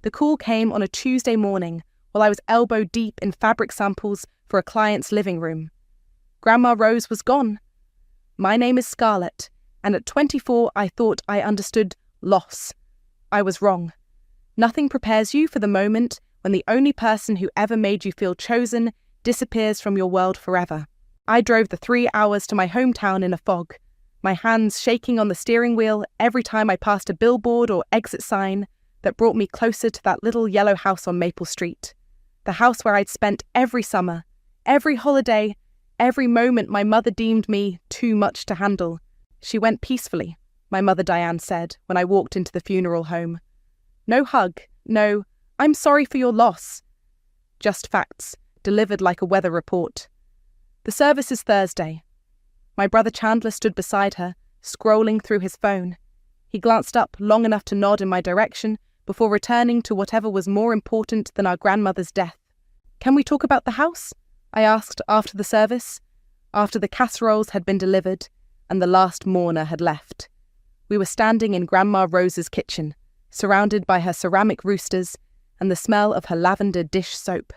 The call came on a Tuesday morning while I was elbow deep in fabric samples for a client's living room. Grandma Rose was gone. My name is Scarlett, and at 24 I thought I understood loss. I was wrong. Nothing prepares you for the moment when the only person who ever made you feel chosen disappears from your world forever. I drove the 3 hours to my hometown in a fog, my hands shaking on the steering wheel every time I passed a billboard or exit sign that brought me closer to that little yellow house on Maple Street. The house where I'd spent every summer, every holiday, every moment my mother deemed me too much to handle. She went peacefully, my mother Diane said when I walked into the funeral home. No hug, no, I'm sorry for your loss. Just facts, delivered like a weather report. The service is Thursday. My brother Chandler stood beside her, scrolling through his phone. He glanced up long enough to nod in my direction before returning to whatever was more important than our grandmother's death. Can we talk about the house? I asked after the service, after the casseroles had been delivered and the last mourner had left. We were standing in Grandma Rose's kitchen, surrounded by her ceramic roosters and the smell of her lavender dish soap.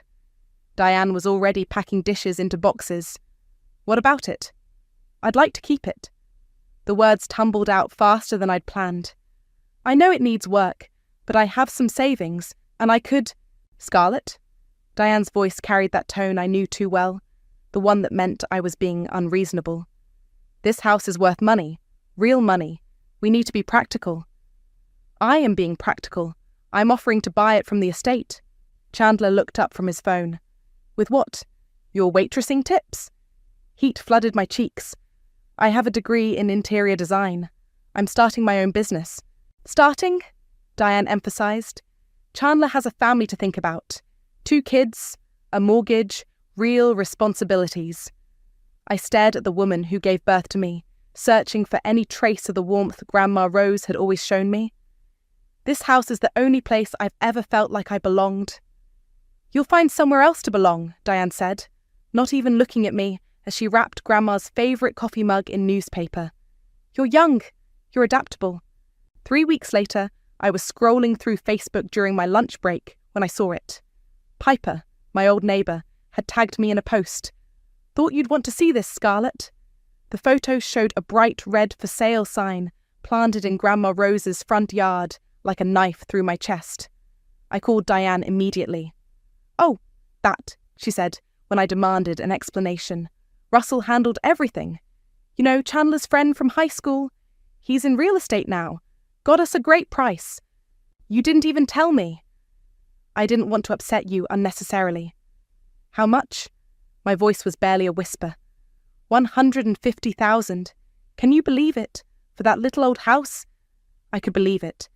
Diane was already packing dishes into boxes. What about it? I'd like to keep it. The words tumbled out faster than I'd planned. I know it needs work, but I have some savings, and I could... Scarlett? Diane's voice carried that tone I knew too well, the one that meant I was being unreasonable. This house is worth money, real money. We need to be practical. I am being practical. I'm offering to buy it from the estate. Chandler looked up from his phone. With what? Your waitressing tips? Heat flooded my cheeks. I have a degree in interior design. I'm starting my own business. Starting? Diane emphasized. Chandler has a family to think about. 2 kids, a mortgage, real responsibilities. I stared at the woman who gave birth to me, searching for any trace of the warmth Grandma Rose had always shown me. This house is the only place I've ever felt like I belonged. You'll find somewhere else to belong, Diane said, not even looking at me as she wrapped Grandma's favourite coffee mug in newspaper. You're young. You're adaptable. 3 weeks later, I was scrolling through Facebook during my lunch break when I saw it. Piper, my old neighbour, had tagged me in a post. Thought you'd want to see this, Scarlett. The photo showed a bright red for sale sign planted in Grandma Rose's front yard like a knife through my chest. I called Diane immediately. Oh, that, she said when I demanded an explanation. Russell handled everything. You know, Chandler's friend from high school. He's in real estate now. Got us a great price. You didn't even tell me. I didn't want to upset you unnecessarily. How much? My voice was barely a whisper. 150,000. Can you believe it? For that little old house? I could believe it.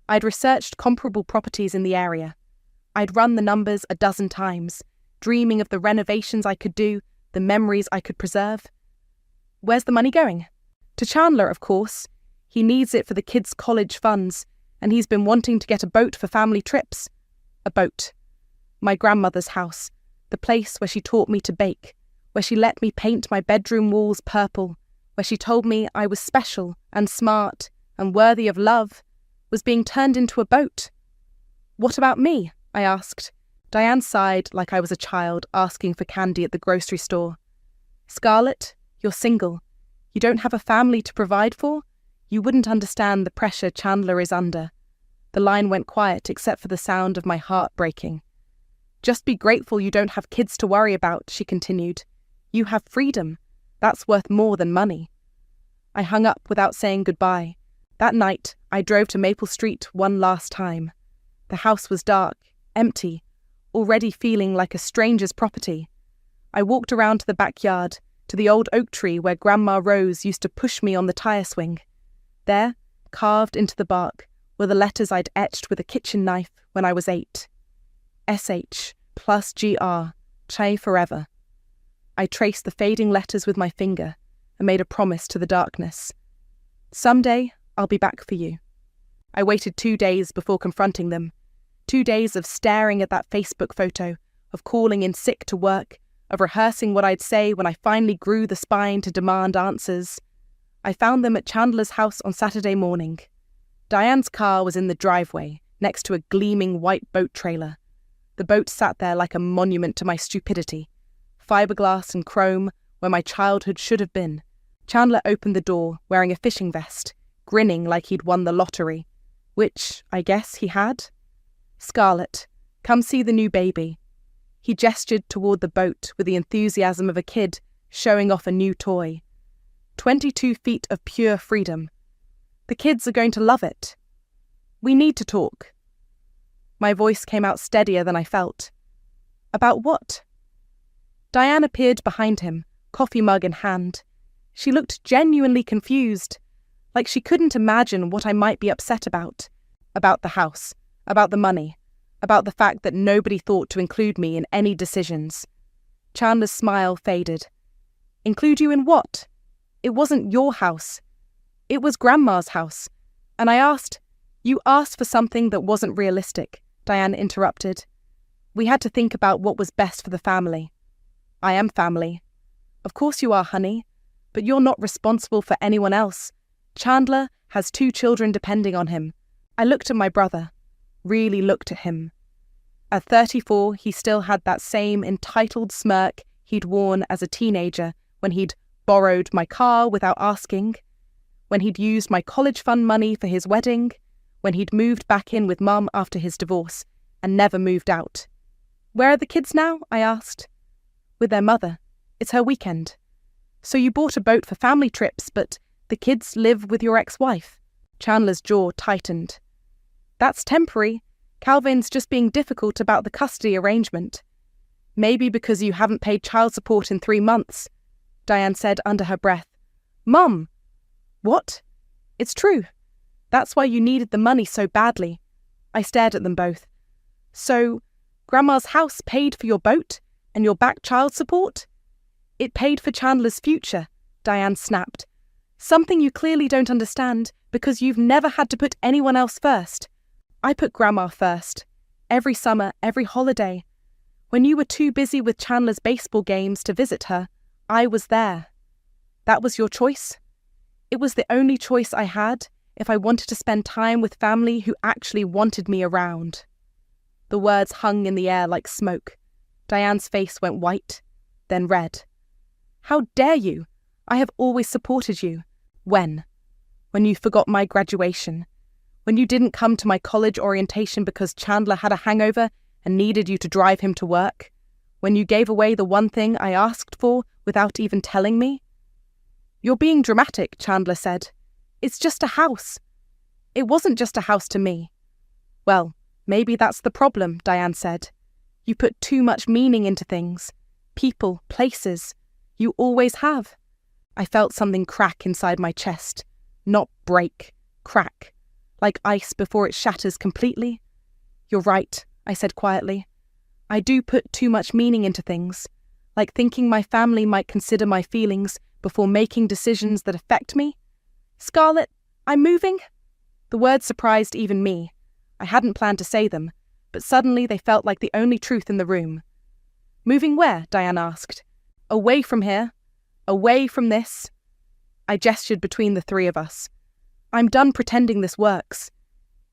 I'd researched comparable properties in the area. I'd run the numbers a dozen times, dreaming of the renovations I could do, the memories I could preserve. Where's the money going? To Chandler, of course. He needs it for the kids' college funds, and he's been wanting to get a boat for family trips. A boat. My grandmother's house, the place where she taught me to bake, where she let me paint my bedroom walls purple, where she told me I was special and smart and worthy of love, was being turned into a boat. What about me? I asked. Diane sighed like I was a child asking for candy at the grocery store. Scarlett, you're single. You don't have a family to provide for? You wouldn't understand the pressure Chandler is under. The line went quiet except for the sound of my heart breaking. Just be grateful you don't have kids to worry about, she continued. You have freedom. That's worth more than money. I hung up without saying goodbye. That night, I drove to Maple Street one last time. The house was dark, empty, already feeling like a stranger's property. I walked around to the backyard, to the old oak tree where Grandma Rose used to push me on the tire swing. There, carved into the bark, were the letters I'd etched with a kitchen knife when I was 8. SH plus GR, Che forever. I traced the fading letters with my finger and made a promise to the darkness. Someday, I'll be back for you. I waited 2 days before confronting them. 2 days of staring at that Facebook photo, of calling in sick to work, of rehearsing what I'd say when I finally grew the spine to demand answers. I found them at Chandler's house on Saturday morning. Diane's car was in the driveway, next to a gleaming white boat trailer. The boat sat there like a monument to my stupidity. Fiberglass and chrome, where my childhood should have been. Chandler opened the door, wearing a fishing vest, grinning like he'd won the lottery. Which, I guess, he had. "Scarlett, come see the new baby." He gestured toward the boat with the enthusiasm of a kid showing off a new toy. 22 feet of pure freedom. The kids are going to love it. "We need to talk." My voice came out steadier than I felt. "About what?" Diane appeared behind him, coffee mug in hand. She looked genuinely confused, like she couldn't imagine what I might be upset about. About the house, about the money, about the fact that nobody thought to include me in any decisions. Chandler's smile faded. "Include you in what? It wasn't your house. It was Grandma's house. And I asked—" "You asked for something that wasn't realistic," Diane interrupted. "We had to think about what was best for the family." "I am family." "Of course you are, honey. But you're not responsible for anyone else. Chandler has 2 children depending on him." I looked at my brother. Really looked at him. At 34, he still had that same entitled smirk he'd worn as a teenager when he'd borrowed my car without asking, when he'd used my college fund money for his wedding, when he'd moved back in with Mum after his divorce and never moved out. "Where are the kids now?" I asked. "With their mother. It's her weekend." "So you bought a boat for family trips, but the kids live with your ex-wife?" Chandler's jaw tightened. "That's temporary. Calvin's just being difficult about the custody arrangement." "Maybe because you haven't paid child support in 3 months," Diane said under her breath. "Mum!" "What?" "It's true. That's why you needed the money so badly." I stared at them both. "So, Grandma's house paid for your boat and your back child support?" "It paid for Chandler's future," Diane snapped. "Something you clearly don't understand because you've never had to put anyone else first. I put Grandma first. Every summer, every holiday. When you were too busy with Chandler's baseball games to visit her, I was there. That was your choice? It was the only choice I had if I wanted to spend time with family who actually wanted me around." The words hung in the air like smoke. Diane's face went white, then red. "How dare you? I have always supported you." "When? When you forgot my graduation? When you didn't come to my college orientation because Chandler had a hangover and needed you to drive him to work? When you gave away the one thing I asked for without even telling me?" "You're being dramatic," Chandler said. "It's just a house." "It wasn't just a house to me." "Well, maybe that's the problem," Diane said. "You put too much meaning into things. People, places. You always have." I felt something crack inside my chest. Not break, crack. Like ice before it shatters completely. "You're right," I said quietly. "I do put too much meaning into things. Like thinking my family might consider my feelings before making decisions that affect me. Scarlett, I'm moving." The words surprised even me. I hadn't planned to say them, but suddenly they felt like the only truth in the room. "Moving where?" Diane asked. "Away from here. Away from this." I gestured between the 3 of us. "I'm done pretending this works."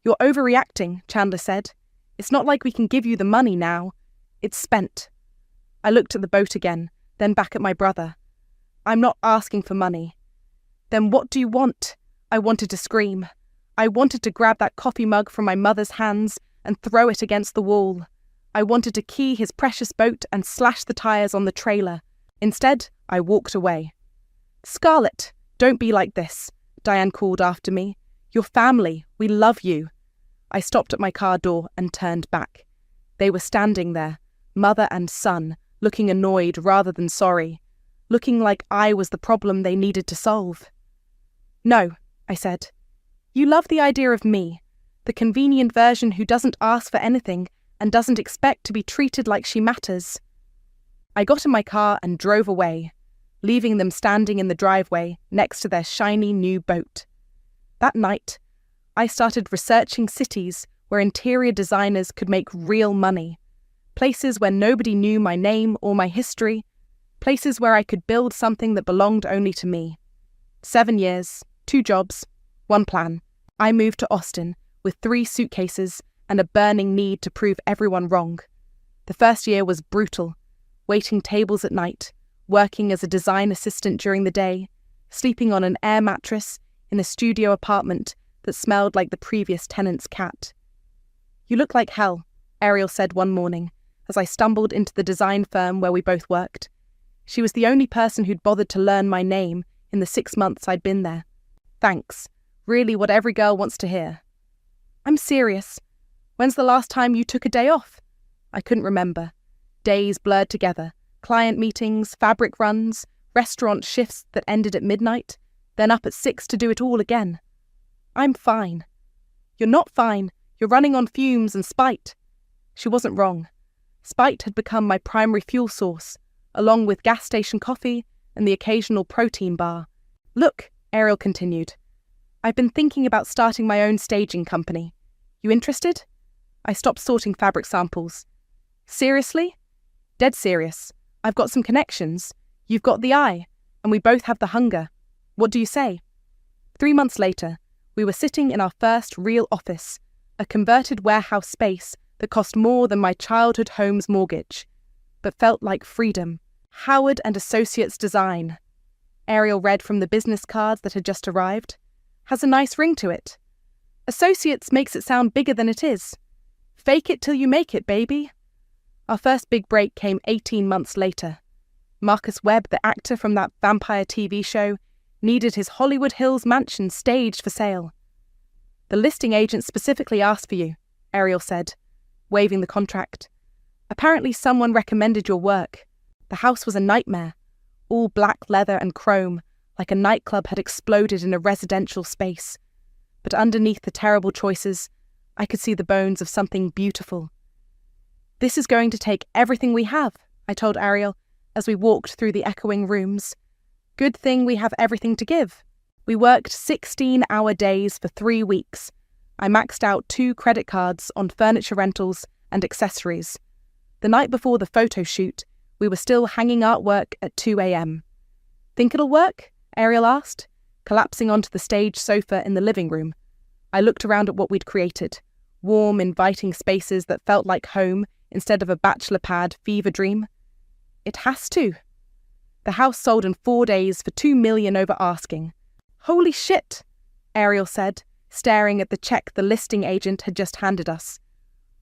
"You're overreacting," Chandler said. "It's not like we can give you the money now. It's spent." I looked at the boat again, then back at my brother. "I'm not asking for money." "Then what do you want?" I wanted to scream. I wanted to grab that coffee mug from my mother's hands and throw it against the wall. I wanted to key his precious boat and slash the tires on the trailer. Instead, I walked away. "Scarlett, don't be like this," Diane called after me. "You're family. We love you." I stopped at my car door and turned back. They were standing there, mother and son, looking annoyed rather than sorry, looking like I was the problem they needed to solve. "No," I said. "You love the idea of me, the convenient version who doesn't ask for anything and doesn't expect to be treated like she matters." I got in my car and drove away, leaving them standing in the driveway next to their shiny new boat. That night, I started researching cities where interior designers could make real money, places where nobody knew my name or my history, places where I could build something that belonged only to me. 7 years, 2 jobs, 1 plan. I moved to Austin with 3 suitcases and a burning need to prove everyone wrong. The first year was brutal, waiting tables at night, working as a design assistant during the day, sleeping on an air mattress in a studio apartment that smelled like the previous tenant's cat. "You look like hell," Ariel said one morning as I stumbled into the design firm where we both worked. She was the only person who'd bothered to learn my name in the 6 months I'd been there. "Thanks. Really what every girl wants to hear." "I'm serious. When's the last time you took a day off?" I couldn't remember. Days blurred together. Client meetings, fabric runs, restaurant shifts that ended at midnight, then up at 6 to do it all again. "I'm fine." "You're not fine. You're running on fumes and spite." She wasn't wrong. Spite had become my primary fuel source, along with gas station coffee and the occasional protein bar. "Look," Ariel continued, "I've been thinking about starting my own staging company. You interested?" I stopped sorting fabric samples. "Seriously?" "Dead serious. I've got some connections. You've got the eye, and we both have the hunger. What do you say?" 3 months later, we were sitting in our first real office, a converted warehouse space that cost more than my childhood home's mortgage, but felt like freedom. "Howard and Associates Design." Ariel read from the business cards that had just arrived. "Has a nice ring to it. Associates makes it sound bigger than it is. Fake it till you make it, baby." Our first big break came 18 months later. Marcus Webb, the actor from that vampire TV show, needed his Hollywood Hills mansion staged for sale. "The listing agent specifically asked for you," Ariel said, waving the contract. "Apparently someone recommended your work. The house was a nightmare, all black leather and chrome, like a nightclub had exploded in a residential space. But underneath the terrible choices, I could see the bones of something beautiful." "This is going to take everything we have," I told Ariel as we walked through the echoing rooms. "Good thing we have everything to give." We worked 16-hour days for 3 weeks. I maxed out 2 credit cards on furniture rentals and accessories. The night before the photo shoot, we were still hanging artwork at 2 a.m. "Think it'll work?" Ariel asked, collapsing onto the stage sofa in the living room. I looked around at what we'd created. Warm, inviting spaces that felt like home instead of a bachelor pad fever dream. "It has to." The house sold in 4 days for $2 million over asking. "Holy shit," Ariel said, staring at the check the listing agent had just handed us.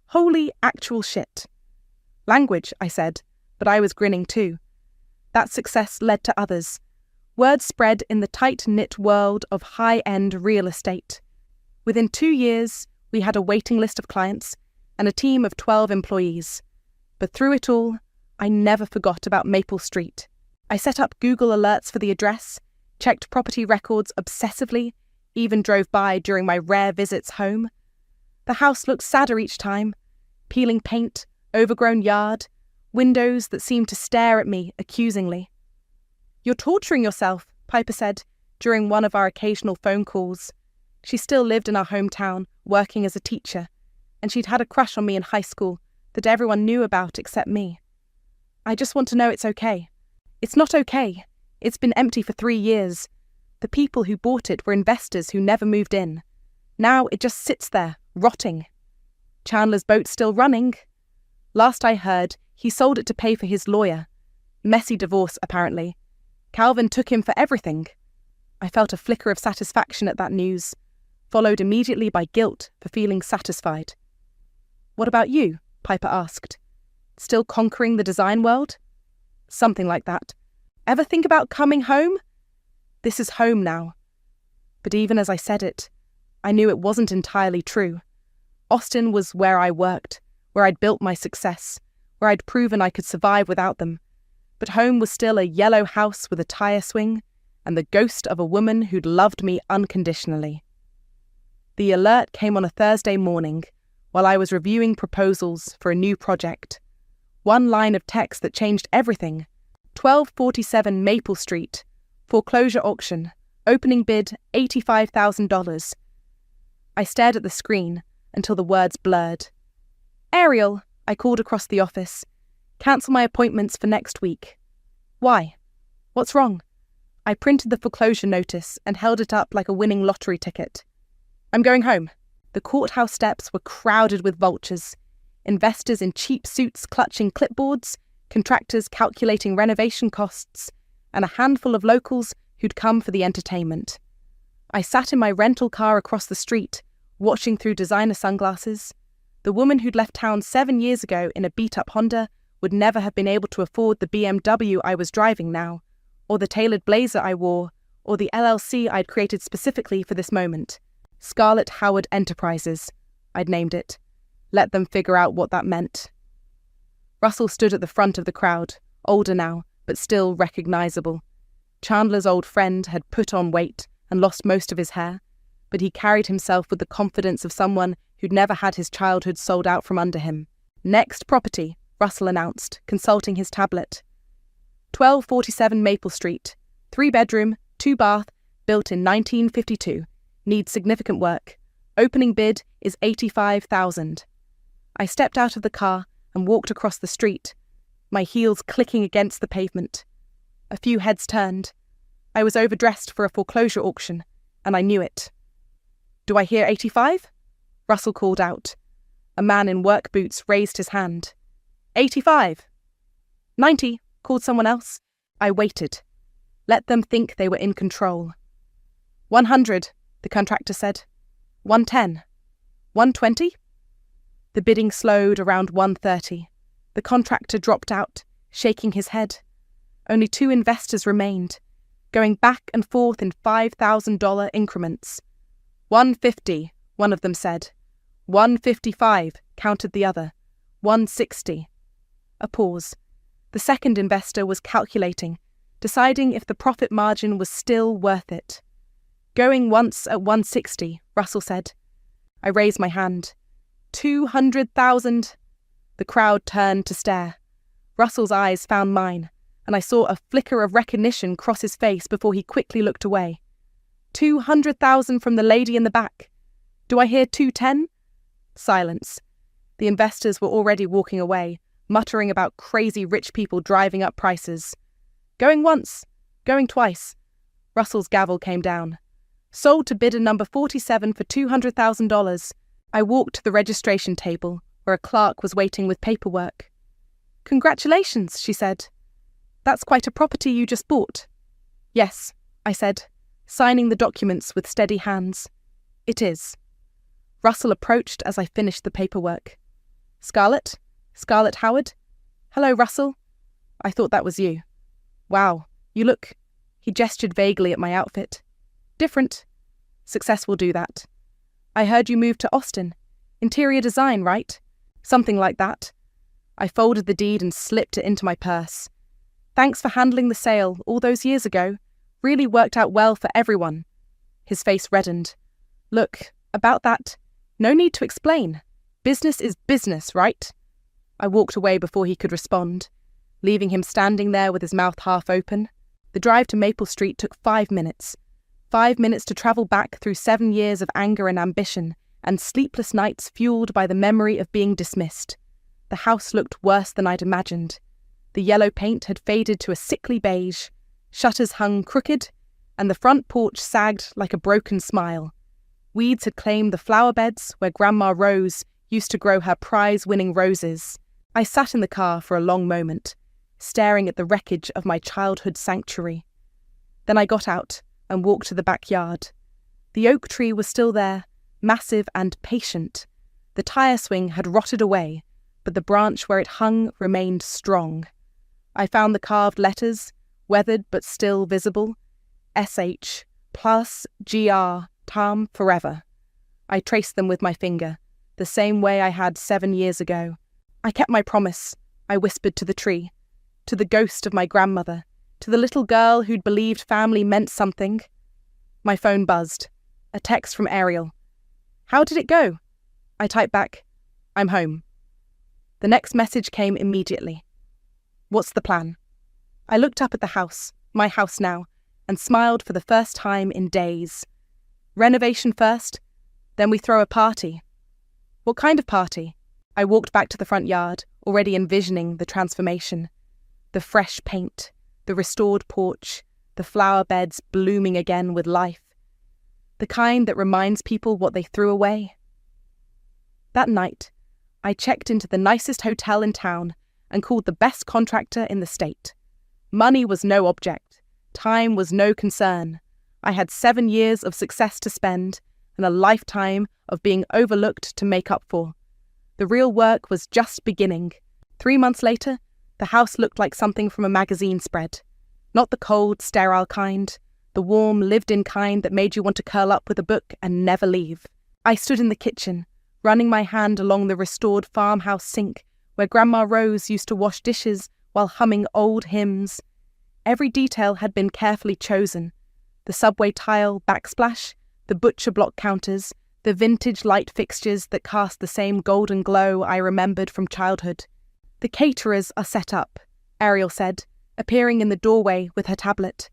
"Holy actual shit." "Language," I said, but I was grinning too. That success led to others. Word spread in the tight-knit world of high-end real estate. Within 2 years, we had a waiting list of clients and a team of 12 employees. But through it all, I never forgot about Maple Street. I set up Google alerts for the address, checked property records obsessively, even drove by during my rare visits home. The house looked sadder each time. Peeling paint, overgrown yard, windows that seemed to stare at me accusingly. "You're torturing yourself," Piper said during one of our occasional phone calls. She still lived in our hometown, working as a teacher, and she'd had a crush on me in high school that everyone knew about except me. "I just want to know it's okay." "It's not okay. It's been empty for 3 years. The people who bought it were investors who never moved in. Now it just sits there, rotting. Chandler's boat's still running. Last I heard, he sold it to pay for his lawyer. Messy divorce, apparently. Calvin took him for everything." I felt a flicker of satisfaction at that news, followed immediately by guilt for feeling satisfied. "What about you?" Piper asked. "Still conquering the design world?" "Something like that. Ever think about coming home?" This is home now. But even as I said it, I knew it wasn't entirely true. Austin was where I worked, where I'd built my success, where I'd proven I could survive without them. But home was still a yellow house with a tire swing and the ghost of a woman who'd loved me unconditionally. The alert came on a Thursday morning while I was reviewing proposals for a new project. One line of text that changed everything. 1247 Maple Street. Foreclosure auction. Opening bid $85,000. I stared at the screen until the words blurred. "Ariel," I called across the office. "Cancel my appointments for next week." "Why? What's wrong?" I printed the foreclosure notice and held it up like a winning lottery ticket. "I'm going home." The courthouse steps were crowded with vultures. Investors in cheap suits clutching clipboards, contractors calculating renovation costs, and a handful of locals who'd come for the entertainment. I sat in my rental car across the street, watching through designer sunglasses. The woman who'd left town 7 years ago in a beat-up Honda would never have been able to afford the BMW I was driving now, or the tailored blazer I wore, or the LLC I'd created specifically for this moment. Scarlett Howard Enterprises, I'd named it. Let them figure out what that meant. Russell stood at the front of the crowd, older now, but still recognizable. Chandler's old friend had put on weight and lost most of his hair, but he carried himself with the confidence of someone who'd never had his childhood sold out from under him. Next property, Russell announced, consulting his tablet. 1247 Maple Street, 3-bedroom, 2-bath, built in 1952. Needs significant work. Opening bid is $85,000. I stepped out of the car and walked across the street, my heels clicking against the pavement. A few heads turned. I was overdressed for a foreclosure auction, and I knew it. Do I hear 85? Russell called out. A man in work boots raised his hand. 85. 90, called someone else. I waited. Let them think they were in control. 100, the contractor said. 110. 120? The bidding slowed around 130. The contractor dropped out, shaking his head. Only 2 investors remained, going back and forth in $5,000 increments. 150, one of them said. 155, countered the other. 160. A pause. The second investor was calculating, deciding if the profit margin was still worth it. Going once at 160, Russell said. I raised my hand. 200,000. The crowd turned to stare. Russell's eyes found mine, and I saw a flicker of recognition cross his face before he quickly looked away. 200,000 from the lady in the back. Do I hear 210? Silence. The investors were already walking away, muttering about crazy rich people driving up prices. Going once, going twice. Russell's gavel came down. Sold to bidder number 47 for $200,000. I walked to the registration table, where a clerk was waiting with paperwork. Congratulations, she said. That's quite a property you just bought. Yes, I said, signing the documents with steady hands. It is. Russell approached as I finished the paperwork. Scarlett? Scarlett Howard? Hello, Russell. I thought that was you. Wow, you look... He gestured vaguely at my outfit. Different. Success will do that. I heard you moved to Austin. Interior design, right? Something like that. I folded the deed and slipped it into my purse. Thanks for handling the sale all those years ago. Really worked out well for everyone. His face reddened. Look, about that, no need to explain. Business is business, right? I walked away before he could respond, leaving him standing there with his mouth half open. The drive to Maple Street took 5 minutes. 5 minutes to travel back through 7 years of anger and ambition, and sleepless nights fueled by the memory of being dismissed. The house looked worse than I'd imagined. The yellow paint had faded to a sickly beige, shutters hung crooked, and the front porch sagged like a broken smile. Weeds had claimed the flower beds where Grandma Rose used to grow her prize-winning roses. I sat in the car for a long moment, staring at the wreckage of my childhood sanctuary. Then I got out and walked to the backyard. The oak tree was still there, massive and patient. The tire swing had rotted away, but the branch where it hung remained strong. I found the carved letters, weathered but still visible. SH, plus GR, Tam forever. I traced them with my finger, the same way I had 7 years ago. I kept my promise, I whispered to the tree, to the ghost of my grandmother, to the little girl who'd believed family meant something. My phone buzzed. A text from Ariel. How did it go? I typed back, I'm home. The next message came immediately. What's the plan? I looked up at the house, my house now, and smiled for the first time in days. Renovation first, then we throw a party. What kind of party? I walked back to the front yard, already envisioning the transformation. The fresh paint, the restored porch, the flower beds blooming again with life. The kind that reminds people what they threw away. That night, I checked into the nicest hotel in town and called the best contractor in the state. Money was no object. Time was no concern. I had 7 years of success to spend and a lifetime of being overlooked to make up for. The real work was just beginning. 3 months later, the house looked like something from a magazine spread. Not the cold, sterile kind, the warm, lived-in kind that made you want to curl up with a book and never leave. I stood in the kitchen, running my hand along the restored farmhouse sink where Grandma Rose used to wash dishes while humming old hymns. Every detail had been carefully chosen. The subway tile backsplash, the butcher block counters, the vintage light fixtures that cast the same golden glow I remembered from childhood. "The caterers are set up," Ariel said, appearing in the doorway with her tablet.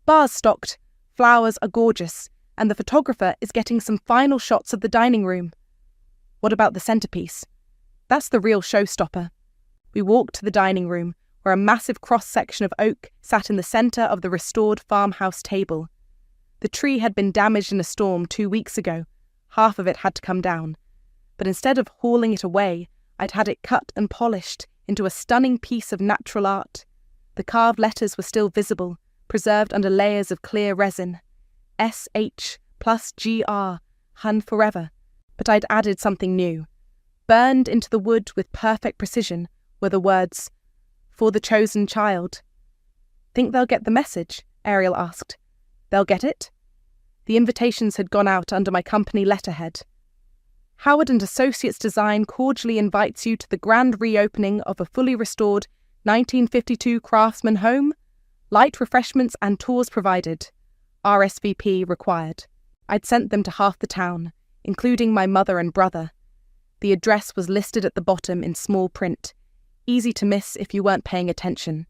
"Bars stocked, flowers are gorgeous, and the photographer is getting some final shots of the dining room." "What about the centerpiece?" "That's the real showstopper." We walked to the dining room, where a massive cross-section of oak sat in the center of the restored farmhouse table. The tree had been damaged in a storm 2 weeks ago. Half of it had to come down. But instead of hauling it away, I'd had it cut and polished into a stunning piece of natural art. The carved letters were still visible, preserved under layers of clear resin. SH plus GR, Hun forever. But I'd added something new. Burned into the wood with perfect precision were the words, "For the chosen child." "Think they'll get the message?" Ariel asked. "They'll get it?" The invitations had gone out under my company letterhead. "Howard and Associates Design cordially invites you to the grand reopening of a fully restored 1952 craftsman home. Light refreshments and tours provided. RSVP required." I'd sent them to half the town, including my mother and brother. The address was listed at the bottom in small print, easy to miss if you weren't paying attention.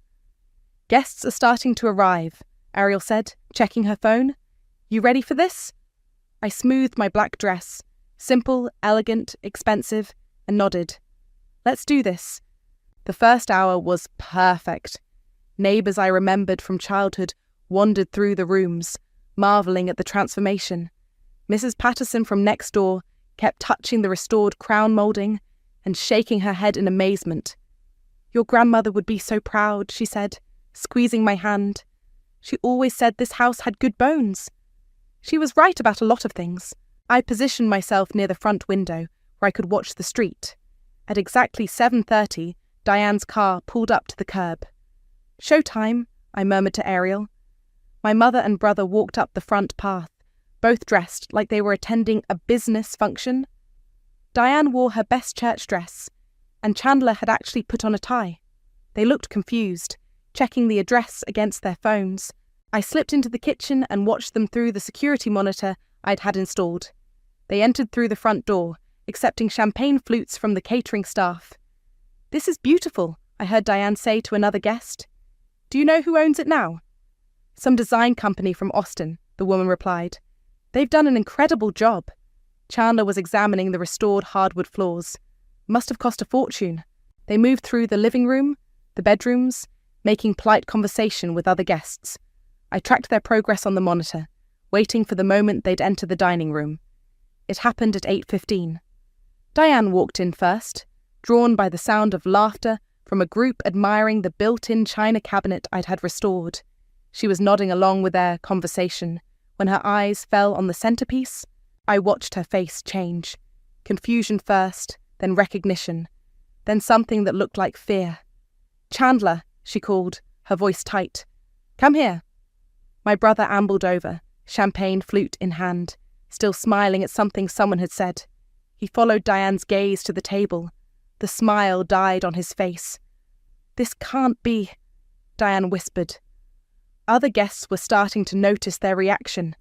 "Guests are starting to arrive," Ariel said, checking her phone. "You ready for this?" I smoothed my black dress, simple, elegant, expensive, and nodded. "Let's do this." The first hour was perfect. Neighbours I remembered from childhood wandered through the rooms, marvelling at the transformation. Mrs. Patterson from next door kept touching the restored crown moulding and shaking her head in amazement. "Your grandmother would be so proud," she said, squeezing my hand. "She always said this house had good bones." She was right about a lot of things. I positioned myself near the front window, where I could watch the street. At exactly 7:30, Diane's car pulled up to the curb. "Showtime," I murmured to Ariel. My mother and brother walked up the front path, both dressed like they were attending a business function. Diane wore her best church dress, and Chandler had actually put on a tie. They looked confused, checking the address against their phones. I slipped into the kitchen and watched them through the security monitor I'd had installed. They entered through the front door, accepting champagne flutes from the catering staff. "This is beautiful," I heard Diane say to another guest. "Do you know who owns it now?" "Some design company from Austin," the woman replied. "They've done an incredible job." Chandler was examining the restored hardwood floors. Must have cost a fortune. They moved through the living room, the bedrooms, making polite conversation with other guests. I tracked their progress on the monitor, waiting for the moment they'd enter the dining room. It happened at 8:15. Diane walked in first, drawn by the sound of laughter from a group admiring the built-in china cabinet I'd had restored. She was nodding along with their conversation. When her eyes fell on the centerpiece, I watched her face change. Confusion first, then recognition, then something that looked like fear. "Chandler," she called, her voice tight. "Come here." My brother ambled over, champagne flute in hand, still smiling at something someone had said. He followed Diane's gaze to the table. The smile died on his face. "This can't be," Diane whispered. Other guests were starting to notice their reaction.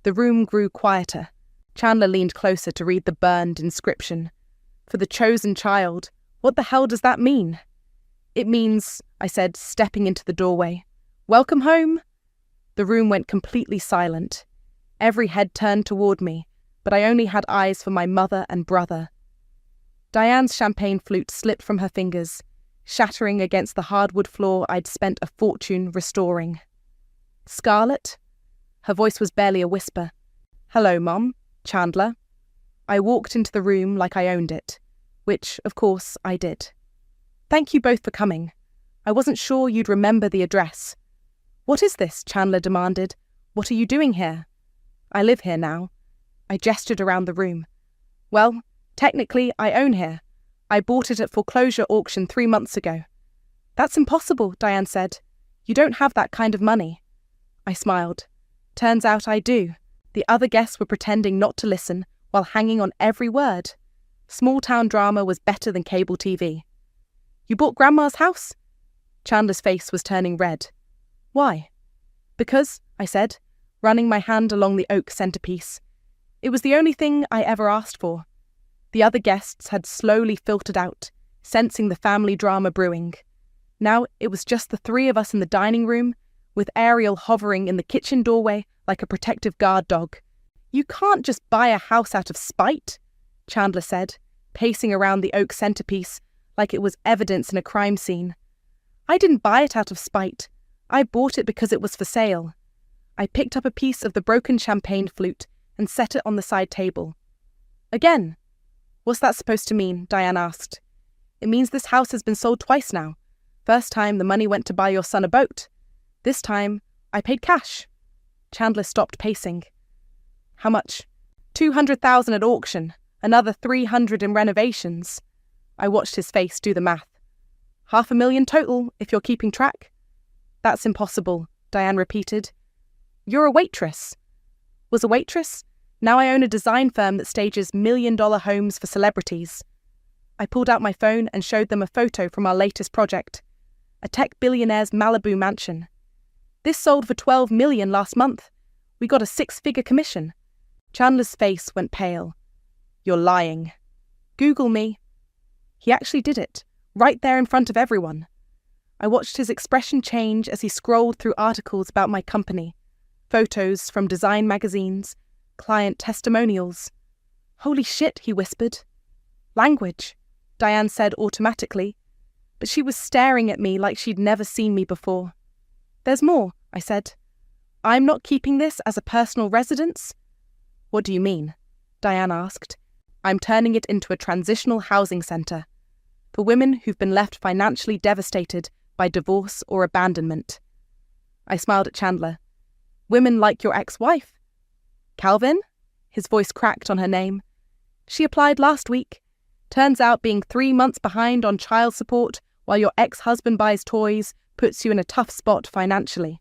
The room grew quieter. Chandler leaned closer to read the burned inscription. "For the chosen child. What the hell does that mean?" "It means," I said, stepping into the doorway, "welcome home." The room went completely silent. Every head turned toward me, but I only had eyes for my mother and brother. Diane's champagne flute slipped from her fingers, shattering against the hardwood floor I'd spent a fortune restoring. "Scarlett?" Her voice was barely a whisper. "Hello, Mom. Chandler." I walked into the room like I owned it, which, of course, I did. Thank you both for coming. I wasn't sure you'd remember the address. What is this? Chandler demanded. What are you doing here? I live here now. I gestured around the room. Well, technically, I own here. I bought it at foreclosure auction 3 months ago. That's impossible, Diane said. You don't have that kind of money. I smiled. Turns out I do. The other guests were pretending not to listen while hanging on every word. Small-town drama was better than cable TV. You bought Grandma's house? Chandler's face was turning red. Why? Because, I said, running my hand along the oak centerpiece. It was the only thing I ever asked for. The other guests had slowly filtered out, sensing the family drama brewing. Now it was just the 3 of us in the dining room, with Ariel hovering in the kitchen doorway like a protective guard dog. You can't just buy a house out of spite, Chandler said, pacing around the oak centerpiece like it was evidence in a crime scene. I didn't buy it out of spite. I bought it because it was for sale. I picked up a piece of the broken champagne flute and set it on the side table. Again. What's that supposed to mean? Diane asked. It means this house has been sold twice now. First time the money went to buy your son a boat. This time, I paid cash. Chandler stopped pacing. How much? $200,000 at auction, another $300,000 in renovations. I watched his face do the math. $500,000 total, if you're keeping track. That's impossible, Diane repeated. You're a waitress. Was a waitress? Now I own a design firm that stages million-dollar homes for celebrities. I pulled out my phone and showed them a photo from our latest project, a tech billionaire's Malibu mansion. This sold for $12 million last month. We got a 6-figure commission. Chandler's face went pale. You're lying. Google me. He actually did it, right there in front of everyone. I watched his expression change as he scrolled through articles about my company, photos from design magazines, client testimonials. Holy shit, he whispered. Language, Diane said automatically, but she was staring at me like she'd never seen me before. There's more, I said. I'm not keeping this as a personal residence. What do you mean? Diane asked. I'm turning it into a transitional housing centre for women who've been left financially devastated by divorce or abandonment. I smiled at Chandler. Women like your ex-wife. Calvin? His voice cracked on her name. She applied last week. Turns out being 3 months behind on child support while your ex-husband buys toys puts you in a tough spot financially.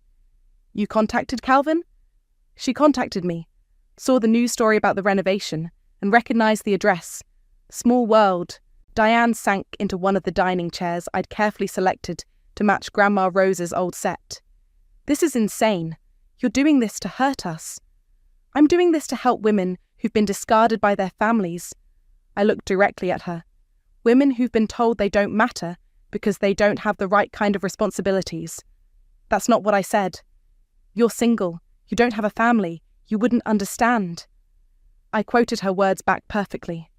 You contacted Calvin? She contacted me, saw the news story about the renovation, and recognized the address. Small world. Diane sank into one of the dining chairs I'd carefully selected to match Grandma Rose's old set. This is insane. You're doing this to hurt us. I'm doing this to help women who've been discarded by their families. I looked directly at her. Women who've been told they don't matter because they don't have the right kind of responsibilities. That's not what I said. You're single. You don't have a family. You wouldn't understand. I quoted her words back perfectly.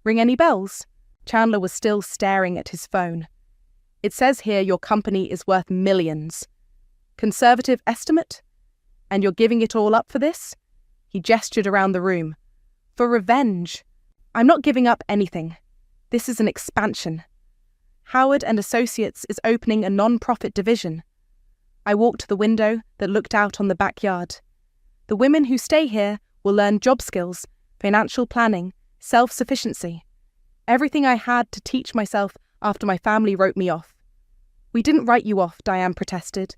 Ring any bells? Chandler was still staring at his phone. It says here your company is worth millions. Conservative estimate? And you're giving it all up for this? He gestured around the room. For revenge. I'm not giving up anything. This is an expansion. Howard and Associates is opening a non-profit division. I walked to the window that looked out on the backyard. The women who stay here will learn job skills, financial planning, self-sufficiency. Everything I had to teach myself after my family wrote me off. We didn't write you off, Diane protested.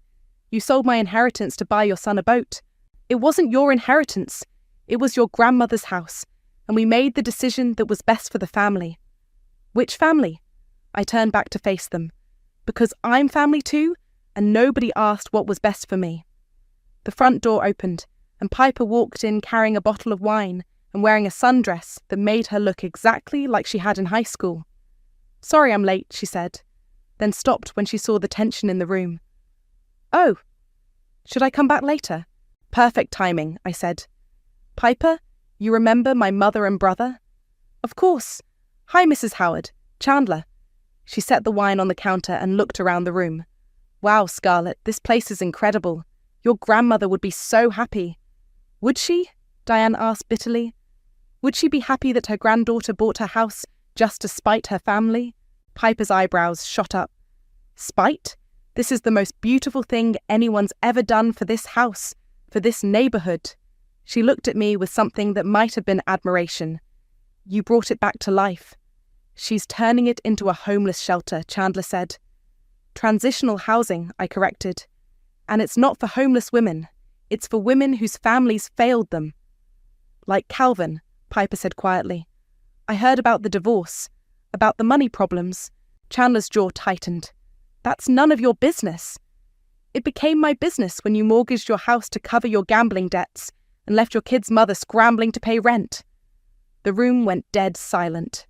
You sold my inheritance to buy your son a boat. It wasn't your inheritance. It was your grandmother's house, and we made the decision that was best for the family. Which family? I turned back to face them. Because I'm family too, and nobody asked what was best for me. The front door opened, and Piper walked in carrying a bottle of wine and wearing a sundress that made her look exactly like she had in high school. Sorry I'm late, she said, then stopped when she saw the tension in the room. Oh, should I come back later? Perfect timing, I said. Piper, you remember my mother and brother? Of course. Hi, Mrs. Howard. Chandler. She set the wine on the counter and looked around the room. Wow, Scarlett, this place is incredible. Your grandmother would be so happy. Would she? Diane asked bitterly. Would she be happy that her granddaughter bought her house just to spite her family? Piper's eyebrows shot up. Spite? This is the most beautiful thing anyone's ever done for this house, for this neighborhood. She looked at me with something that might have been admiration. You brought it back to life. She's turning it into a homeless shelter, Chandler said. Transitional housing, I corrected. And it's not for homeless women. It's for women whose families failed them. Like Calvin, Piper said quietly. I heard about the divorce, about the money problems. Chandler's jaw tightened. That's none of your business. It became my business when you mortgaged your house to cover your gambling debts and left your kid's mother scrambling to pay rent. The room went dead silent.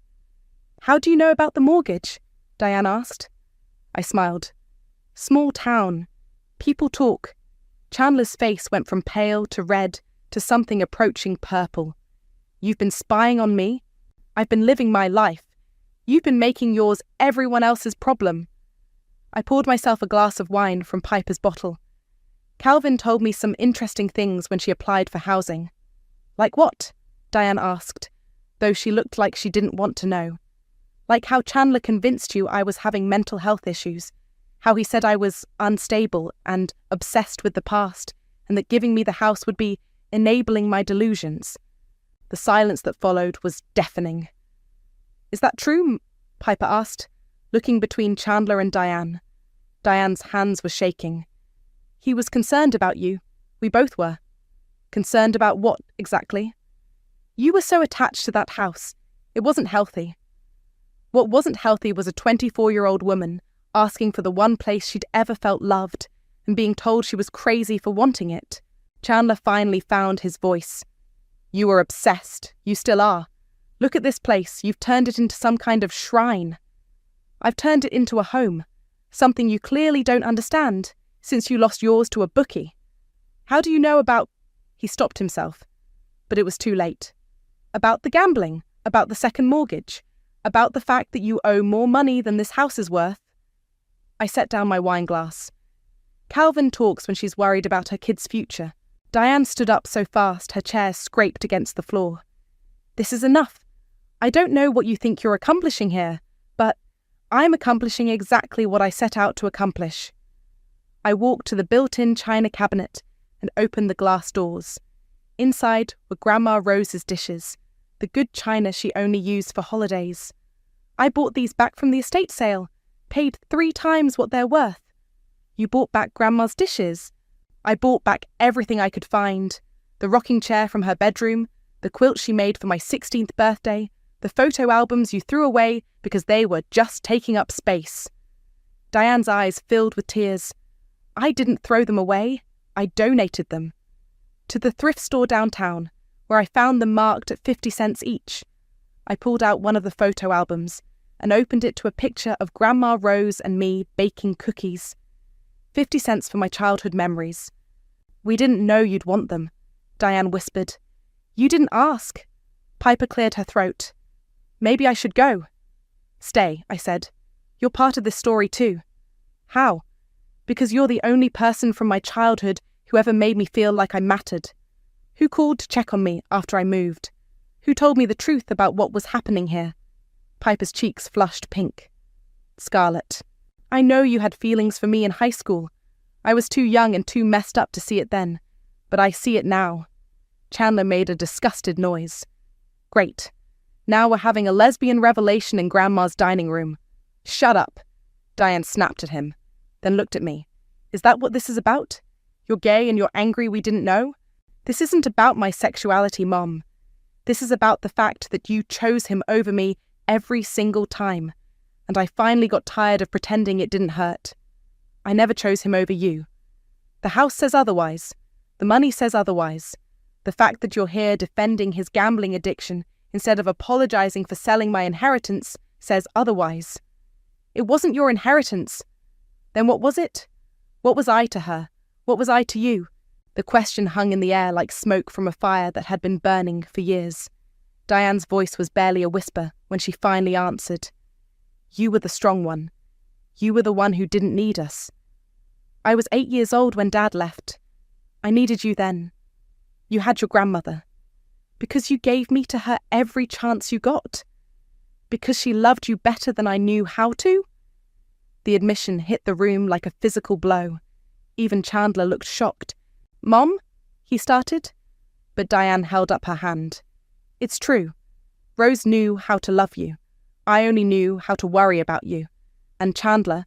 How do you know about the mortgage? Diane asked. I smiled. Small town. People talk. Chandler's face went from pale to red to something approaching purple. You've been spying on me. I've been living my life. You've been making yours everyone else's problem. I poured myself a glass of wine from Piper's bottle. Calvin told me some interesting things when she applied for housing. Like what? Diane asked, though she looked like she didn't want to know. Like how Chandler convinced you I was having mental health issues, how he said I was unstable and obsessed with the past, and that giving me the house would be enabling my delusions. The silence that followed was deafening. Is that true? Piper asked, looking between Chandler and Diane. Diane's hands were shaking. He was concerned about you. We both were. Concerned about what, exactly? You were so attached to that house. It wasn't healthy. What wasn't healthy was a 24-year-old woman asking for the one place she'd ever felt loved and being told she was crazy for wanting it. Chandler finally found his voice. You were obsessed. You still are. Look at this place. You've turned it into some kind of shrine. I've turned it into a home, something you clearly don't understand, since you lost yours to a bookie. How do you know about... He stopped himself, but it was too late. About the gambling, about the second mortgage, about the fact that you owe more money than this house is worth. I set down my wine glass. Calvin talks when she's worried about her kid's future. Diane stood up so fast her chair scraped against the floor. This is enough. I don't know what you think you're accomplishing here, but I'm accomplishing exactly what I set out to accomplish. I walked to the built-in china cabinet and opened the glass doors. Inside were Grandma Rose's dishes, the good china she only used for holidays. I bought these back from the estate sale, paid 3 times what they're worth. You bought back Grandma's dishes. I bought back everything I could find. The rocking chair from her bedroom, the quilt she made for my 16th birthday, the photo albums you threw away because they were just taking up space. Diane's eyes filled with tears. I didn't throw them away. I donated them. To the thrift store downtown, where I found them marked at 50 cents each. I pulled out one of the photo albums and opened it to a picture of Grandma Rose and me baking cookies. 50 cents for my childhood memories. We didn't know you'd want them, Diane whispered. You didn't ask. Piper cleared her throat. Maybe I should go. Stay, I said. You're part of this story too. How? Because you're the only person from my childhood who ever made me feel like I mattered. Who called to check on me after I moved? Who told me the truth about what was happening here? Piper's cheeks flushed pink. Scarlett, I know you had feelings for me in high school. I was too young and too messed up to see it then, but I see it now. Chandler made a disgusted noise. Great. Now we're having a lesbian revelation in Grandma's dining room. Shut up. Diane snapped at him, then looked at me. Is that what this is about? You're gay and you're angry we didn't know? This isn't about my sexuality, Mom. This is about the fact that you chose him over me every single time, and I finally got tired of pretending it didn't hurt. I never chose him over you. The house says otherwise. The money says otherwise. The fact that you're here defending his gambling addiction instead of apologizing for selling my inheritance says otherwise. It wasn't your inheritance. Then what was it? What was I to her? What was I to you? The question hung in the air like smoke from a fire that had been burning for years. Diane's voice was barely a whisper when she finally answered. You were the strong one. You were the one who didn't need us. I was 8 years old when Dad left. I needed you then. You had your grandmother. Because you gave me to her every chance you got? Because she loved you better than I knew how to? The admission hit the room like a physical blow. Even Chandler looked shocked. "Mom?" he started. But Diane held up her hand. "It's true. Rose knew how to love you. I only knew how to worry about you. And Chandler..."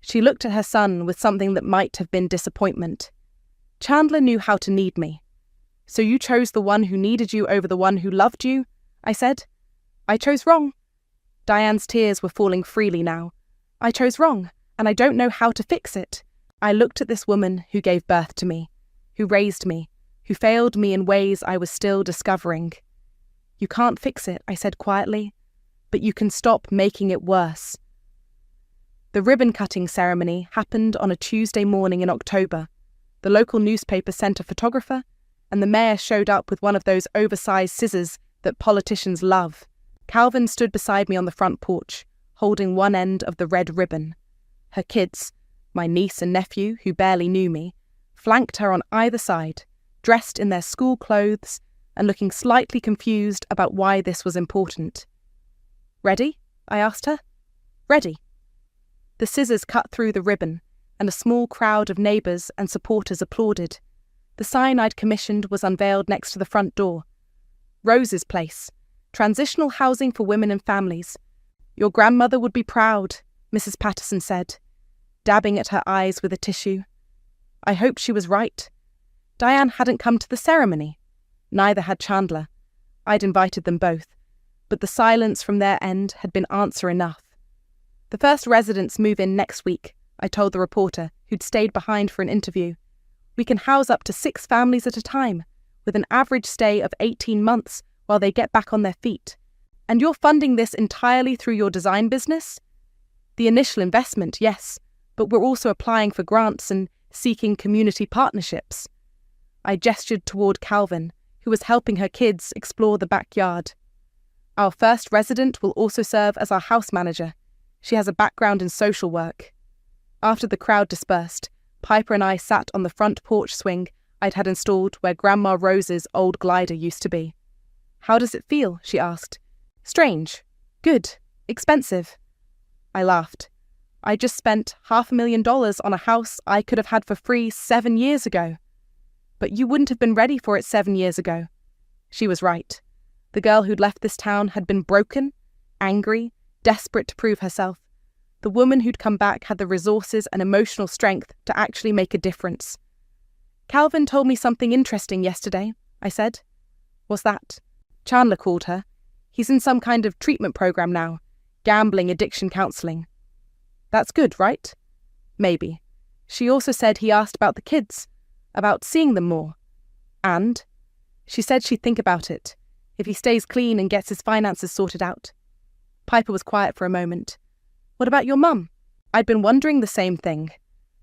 She looked at her son with something that might have been disappointment. "Chandler knew how to need me. So you chose the one who needed you over the one who loved you?" I said. "I chose wrong." Diane's tears were falling freely now. "I chose wrong, and I don't know how to fix it." I looked at this woman who gave birth to me, who raised me, who failed me in ways I was still discovering. "You can't fix it," I said quietly, "but you can stop making it worse." The ribbon-cutting ceremony happened on a Tuesday morning in October. The local newspaper sent a photographer, and the mayor showed up with one of those oversized scissors that politicians love. Calvin stood beside me on the front porch, holding one end of the red ribbon. Her kids, my niece and nephew, who barely knew me, flanked her on either side, dressed in their school clothes and looking slightly confused about why this was important. "Ready?" I asked her. "Ready." The scissors cut through the ribbon, and a small crowd of neighbours and supporters applauded. The sign I'd commissioned was unveiled next to the front door. "Rose's Place. Transitional housing for women and families. Your grandmother would be proud," Mrs. Patterson said, dabbing at her eyes with a tissue. I hoped she was right. Diane hadn't come to the ceremony. Neither had Chandler. I'd invited them both, but the silence from their end had been answer enough. "The first residents move in next week," I told the reporter, who'd stayed behind for an interview. "We can house up to 6 families at a time, with an average stay of 18 months while they get back on their feet. And you're funding this entirely through your design business?" "The initial investment, yes, but we're also applying for grants and seeking community partnerships." I gestured toward Calvin, who was helping her kids explore the backyard. "Our first resident will also serve as our house manager. She has a background in social work." After the crowd dispersed, Piper and I sat on the front porch swing I'd had installed where Grandma Rose's old glider used to be. "How does it feel?" she asked. "Strange. Good. Expensive." I laughed. I just spent $500,000 on a house I could have had for free 7 years ago. "But you wouldn't have been ready for it 7 years ago." She was right. The girl who'd left this town had been broken, angry, desperate to prove herself. The woman who'd come back had the resources and emotional strength to actually make a difference. "Calvin told me something interesting yesterday," I said. "What's that?" "Chandler called her. He's in some kind of treatment program now, gambling addiction counseling." "That's good, right?" "Maybe. She also said he asked about the kids, about seeing them more. And she said she'd think about it, if he stays clean and gets his finances sorted out." Piper was quiet for a moment. "What about your mum?" I'd been wondering the same thing.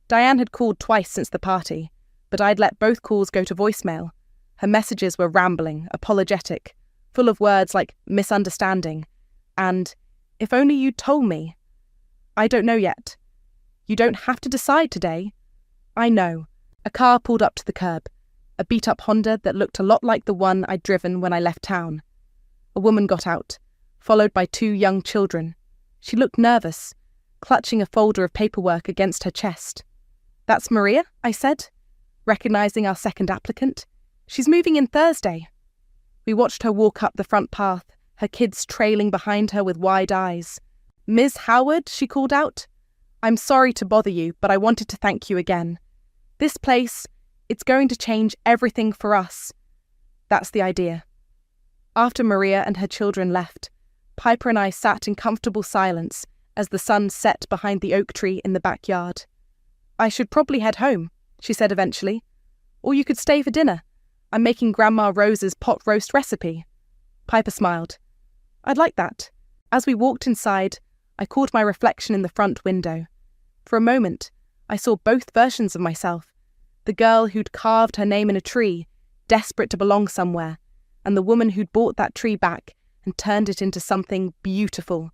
Diane had called twice since the party, but I'd let both calls go to voicemail. Her messages were rambling, apologetic, full of words like misunderstanding and, "If only you'd told me." "I don't know yet." "You don't have to decide today." "I know." A car pulled up to the curb, a beat-up Honda that looked a lot like the one I'd driven when I left town. A woman got out, followed by 2 young children. She looked nervous, clutching a folder of paperwork against her chest. "That's Maria," I said, recognizing our second applicant. "She's moving in Thursday." We watched her walk up the front path, her kids trailing behind her with wide eyes. "Ms. Howard," she called out. "I'm sorry to bother you, but I wanted to thank you again. This place, it's going to change everything for us." That's the idea. After Maria and her children left, Piper and I sat in comfortable silence as the sun set behind the oak tree in the backyard. "I should probably head home," she said eventually. "Or you could stay for dinner. I'm making Grandma Rose's pot roast recipe." Piper smiled. "I'd like that." As we walked inside, I caught my reflection in the front window. For a moment, I saw both versions of myself. The girl who'd carved her name in a tree, desperate to belong somewhere, and the woman who'd bought that tree back and turned it into something beautiful.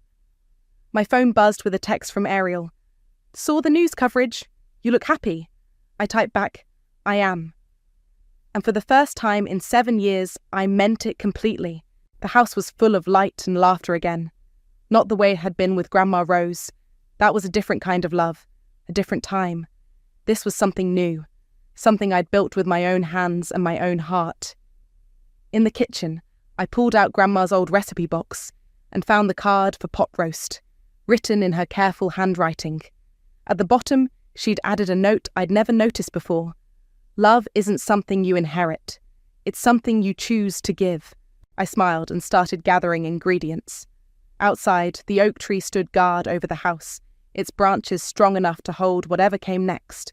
My phone buzzed with a text from Ariel. "Saw the news coverage. You look happy." I typed back, "I am." And for the first time in 7 years, I meant it completely. The house was full of light and laughter again. Not the way it had been with Grandma Rose. That was a different kind of love, a different time. This was something new, something I'd built with my own hands and my own heart. In the kitchen, I pulled out Grandma's old recipe box and found the card for pot roast, written in her careful handwriting. At the bottom, she'd added a note I'd never noticed before. Love isn't something you inherit. It's something you choose to give. I smiled and started gathering ingredients. Outside, the oak tree stood guard over the house, its branches strong enough to hold whatever came next.